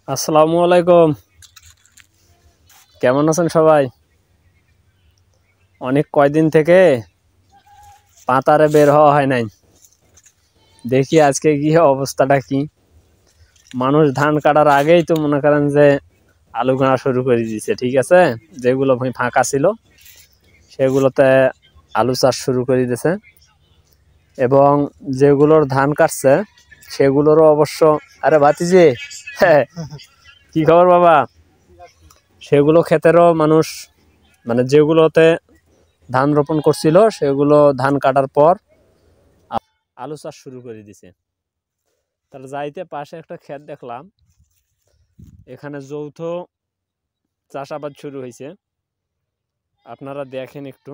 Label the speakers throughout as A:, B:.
A: আসসালামু আলাইকুম। কেমন আছেন সবাই? অনেক কয়দিন থেকে পাতারে বের হওয়া হয় নাই। দেখি আজকে গিয়ে অবস্থাটা কি। মানুষ ধান কাটার আগেই তো মনে করেন যে আলু গাঁড়া শুরু করে দিয়েছে, ঠিক আছে। যেগুলো ফাঁকা ছিল সেগুলোতে আলু চাষ শুরু করে দিয়েছে, এবং যেগুলোর ধান কাটছে সেগুলোরও অবশ্য। আরে ভাতিজি, হ্যাঁ, কি খবর বাবা? সেগুলো ক্ষেতেরও মানুষ, মানে যেগুলোতে ধান রোপণ করছিল সেগুলো ধান কাটার পর আলু চাষ শুরু করে দিছে। তাহলে যাইতে পাশে একটা ক্ষেত দেখলাম, এখানে যৌথ চাষাবাদ শুরু হয়েছে। আপনারা দেখেন একটু,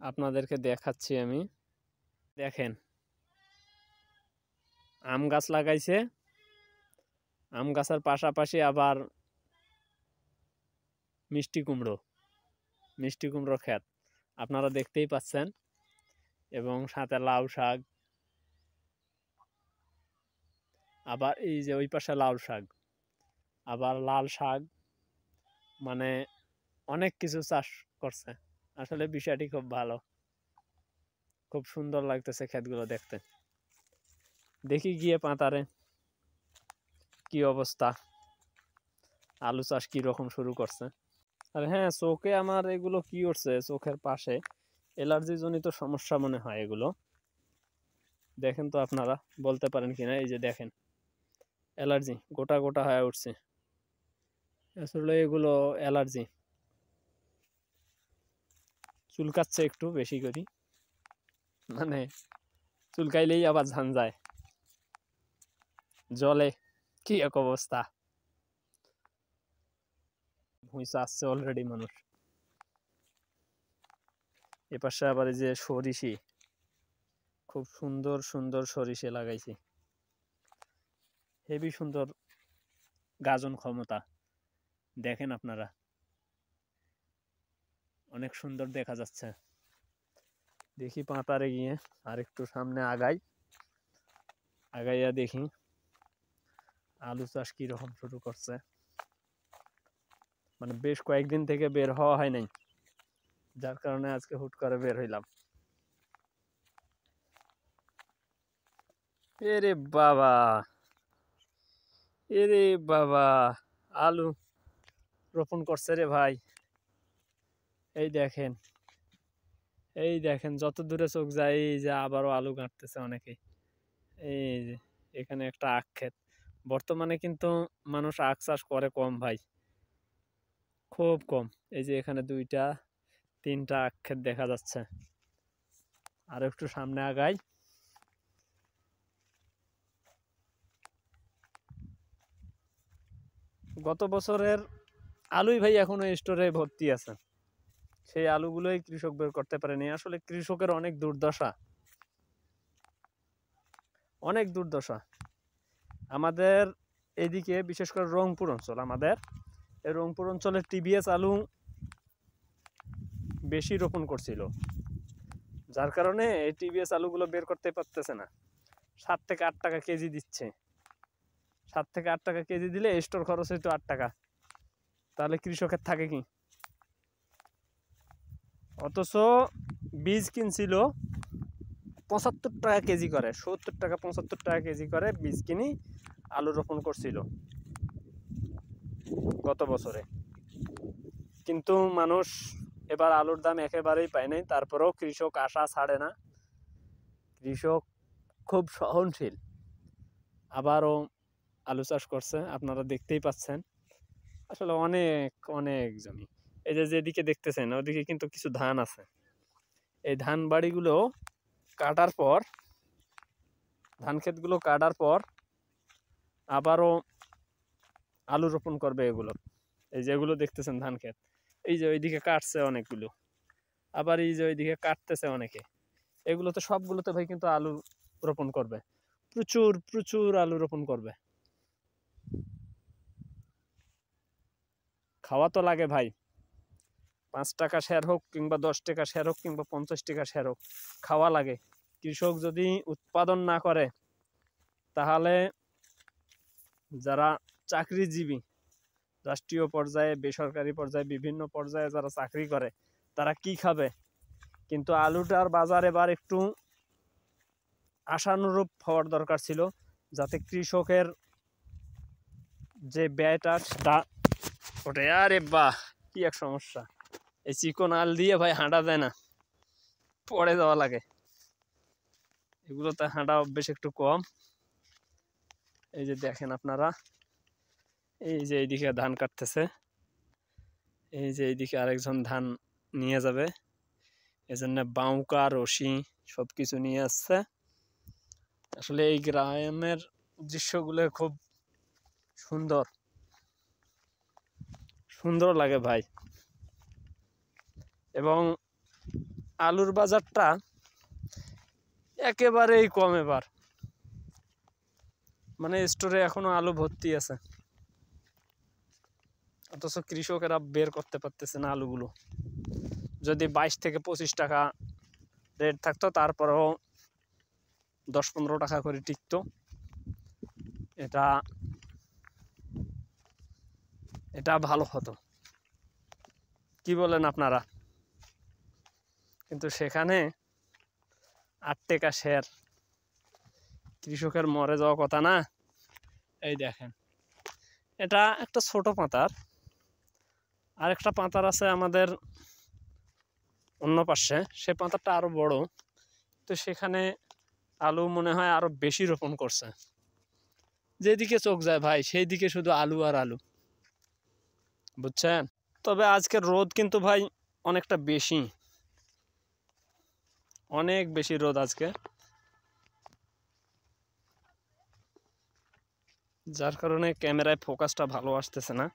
A: আপনাদেরকে দেখাচ্ছি আমি। দেখেন, আম গাছ লাগাইছে, আম গাছের পাশাপাশি আবার মিষ্টি কুমড়ো ক্ষেত আপনারা দেখতেই পাচ্ছেন, এবং সাথে লাউ শাক। আবার এই যে ওই পাশে লাউ শাক, আবার লাল শাক, মানে অনেক কিছু চাষ করছে। আসলে বিষয়টি খুব ভালো, খুব সুন্দর লাগতেছে ক্ষেতগুলো দেখতে। দেখি গিয়ে পাতারে কি অবস্থা, আলু চাষ কি রকম শুরু করছে। আর হ্যাঁ, চোখে আমার এগুলো কি করছে, চোখের পাশে অ্যালার্জি জনিত সমস্যা মনে হয় এগুলো। দেখেন তো আপনারা বলতে পারেন কিনা, এই যে দেখেন অ্যালার্জি গোটা গোটা হয়ে উঠছে। আসলে এগুলো অ্যালার্জি, চুলকাচ্ছে একটু বেশি করি, মানে চুলকাইলেই আবার ঝান যায়, জলে কি এক অবস্থা। ভুঁইসা আসছে অলরেডি মানুষ। এপাশে আবার এই যে সরিষি, খুব সুন্দর সুন্দর সরিষে লাগাইছি, হেবি সুন্দর গাজন ক্ষমতা। দেখেন আপনারা, অনেক সুন্দর দেখা যাচ্ছে। দেখি পাতারে গিয়ে আর একটু সামনে আগাইয়া দেখি আলু চাষ কিরকম শুরু করছে। মানে বেশ কয়েকদিন থেকে বের হওয়া হয় নাই, যার কারণে আজকে হুট করে বের হইলাম। এরে বাবা, এরে বাবা, আলু রোপণ করছে রে ভাই। এই দেখেন, এই দেখেন, যত দূরে চোখ যায় এই যে আবারও আলু কাটতেছে অনেকে। এই যে এখানে একটা আখ ক্ষেত। বর্তমানে কিন্তু মানুষ আখ চাষ করে কম ভাই, খুব কম। এই যে এখানে দুইটা তিনটা আখ ক্ষেত দেখা যাচ্ছে। আর একটু সামনে আগাই, গত বছরের আলুই ভাই এখনো স্টোরে ভর্তি আছে। সেই আলুগুলোই কৃষক বের করতে পারেনি। আসলে কৃষকের অনেক দুর্দশা, অনেক দুর্দশা। আমাদের এদিকে বিশেষ করে রংপুর অঞ্চল, আমাদের এই রংপুর অঞ্চলে টিবিএস আলু বেশি রোপণ করছিল, যার কারণে এই টিবিএস আলুগুলো বের করতে পারতেছে না। 7 থেকে 8 টাকা কেজি দিচ্ছে, 7 থেকে 8 টাকা কেজি দিলে স্টোর খরচ হইতো 8 টাকা, তাহলে কৃষকের থাকে কি? অথচ বীজ কিনছিল 75 টাকা কেজি করে, 70 টাকা 75 টাকা কেজি করে বীজ কিনি আলু রোপণ করছিল গত বছরে। কিন্তু মানুষ এবার আলুর দাম একেবারেই পায় নাই, তারপরেও কৃষক আশা ছাড়ে না। কৃষক খুব সহনশীল, আবারও আলু চাষ করছে, আপনারা দেখতেই পাচ্ছেন। আসলে অনেক অনেক জমি। এই যে যেদিকে দেখতেছেন ওদিকে কিন্তু কিছু ধান আছে। এই ধান বাড়িগুলো কাটার পর, ধান ক্ষেতগুলো কাটার পর আবারও আলু রোপণ করবে এগুলো। এই যেগুলো দেখতেছেন ধান ক্ষেত, এই যে ওইদিকে কাটছে অনেকগুলো, আবার এই যে ওইদিকে কাটতেছে অনেকে। এগুলোতে সবগুলোতে ভাই কিন্তু আলু রোপণ করবে, প্রচুর প্রচুর আলু রোপণ করবে। খাওয়া তো লাগে ভাই, 5 টাকা শের হোক কিংবা 10 টাকা শের হোক কিংবা 50 টাকা শের হোক, খাওয়া লাগে। কৃষক যদি উৎপাদন না করে তাহলে যারা চাকরিজীবী, রাষ্ট্রীয় পর্যায়ে বেসরকারি পর্যায়ে বিভিন্ন পর্যায়ে যারা চাকরি করে তারা কি খাবে? কিন্তু আলুটার বাজার এবার একটু আশানুরূপ হওয়ার দরকার ছিল, যাতে কৃষকের যে ব্যয়টা সেটা ওঠে। আরে বাহ, কি এক সমস্যা! এই চিকন আল দিয়ে ভাই হাঁটা যায় না, পড়ে যাওয়া লাগে। এগুলোতে হাঁটা অভ্যেস একটু কম। এই যে দেখেন আপনারা, এই যে এইদিকে ধান কাটতেছে, এই যে এইদিকে আরেকজন ধান নিয়ে যাবে, এজন্য বাউকা রশি সবকিছু নিয়ে আসছে। আসলে এই গ্রামের দৃশ্যগুলো খুব সুন্দর সুন্দর লাগে ভাই। এবং আলুর বাজারটা একেবারেই কম এবার, মানে স্টোরে এখনো আলু ভর্তি আছে, অথচ কৃষকেরা বের করতে পারতেছে না আলুগুলো। যদি 22 থেকে 25 টাকা রেট থাকতো, তারপরেও 10-15 টাকা করে টিকতো। এটা ভালো হতো, কি বলেন আপনারা? কিন্তু সেখানে 8 টাকা শের, কৃষকের মরে যাওয়া কথা না। এই দেখেন, এটা একটা ছোট পাতার, আর একটা পাতার আছে আমাদের অন্য পাশে, সে পাতাটা আরো বড়। তো সেখানে আলু মনে হয় আরো বেশি রোপণ করছে। যেদিকে চোখ যায় ভাই সেই দিকে শুধু আলু আর আলু, বুঝছেন? তবে আজকের রোদ কিন্তু ভাই অনেকটা বেশি, অনেক বেশি রোদ আজকে, যার কারণে ক্যামেরায় ফোকাসটা ভালো আসতেছে না,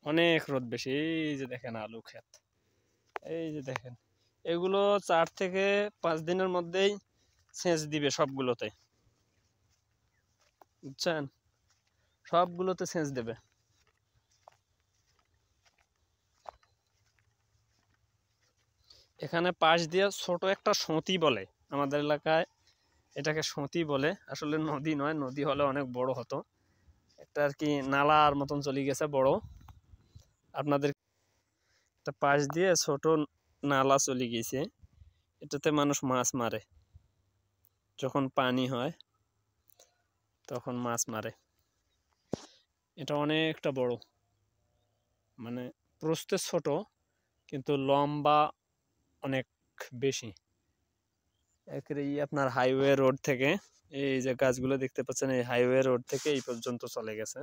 A: অনেক রোদ বেশি। এই যে দেখেন আলু ক্ষেত, এই যে দেখেন, এগুলো 4 থেকে 5 দিনের মধ্যেই সেচ দিবে সবগুলোতে, বুঝছেন? সবগুলোতে সেচ দেবে। এখানে পাশ দিয়ে ছোট একটা সঁতি বলে, আমাদের এলাকায় এটাকে সঁতি বলে, আসলে নদী নয়, নদী হলে অনেক বড় হতো। একটা আর কি নালার মতন চলে গেছে বড়, আপনাদের একটা পাশ দিয়ে ছোট নালা চলে গেছে, এটাতে মানুষ মাছ মারে, যখন পানি হয় তখন মাছ মারে। এটা অনেকটা বড়, মানে প্রস্থে ছোট কিন্তু লম্বা অনেক বেশি। এই আপনার হাইওয়ে রোড থেকে, এই যে গাছগুলো দেখতে পাচ্ছেন, এই হাইওয়ে রোড থেকে এই পর্যন্ত চলে গেছে,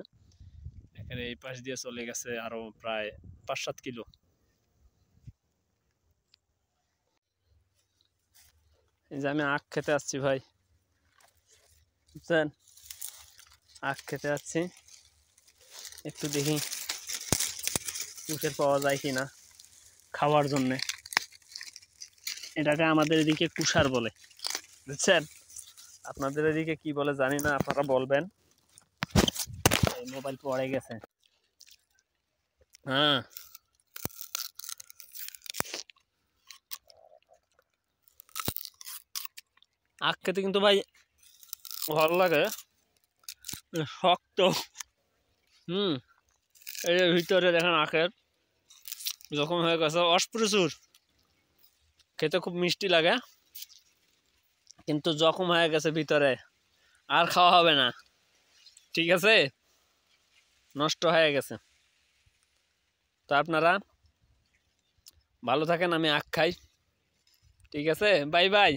A: এখানে এই পাশ দিয়ে চলে গেছে আরো প্রায় 5-7 কিলো। এই যে আমি আখ খেতে আসছি ভাই, বুঝছেন? আখ খেতে আসছি, একটু দেখি কুশের পাওয়া যায় কিনা খাওয়ার জন্যে। এটাকে আমাদের এদিকে কুষার বলে, বুঝছেন? আপনাদের এদিকে কি বলে জানি না, আপনারা বলবেন। এই মোবাইল পড়ে গেছে। হ্যাঁ, আখ খেতে কিন্তু ভাই ভালো লাগে, শক্ত। এই যে ভিতরে দেখেন আখের যখন হয়ে গেছে অস্প্রচুর, খেতে খুব মিষ্টি লাগে, কিন্তু জখম হয়ে গেছে ভিতরে, আর খাওয়া হবে না, ঠিক আছে, নষ্ট হয়ে গেছে। তো আপনারা ভালো থাকেন, আমি আখ খাই, ঠিক আছে, বাই বাই।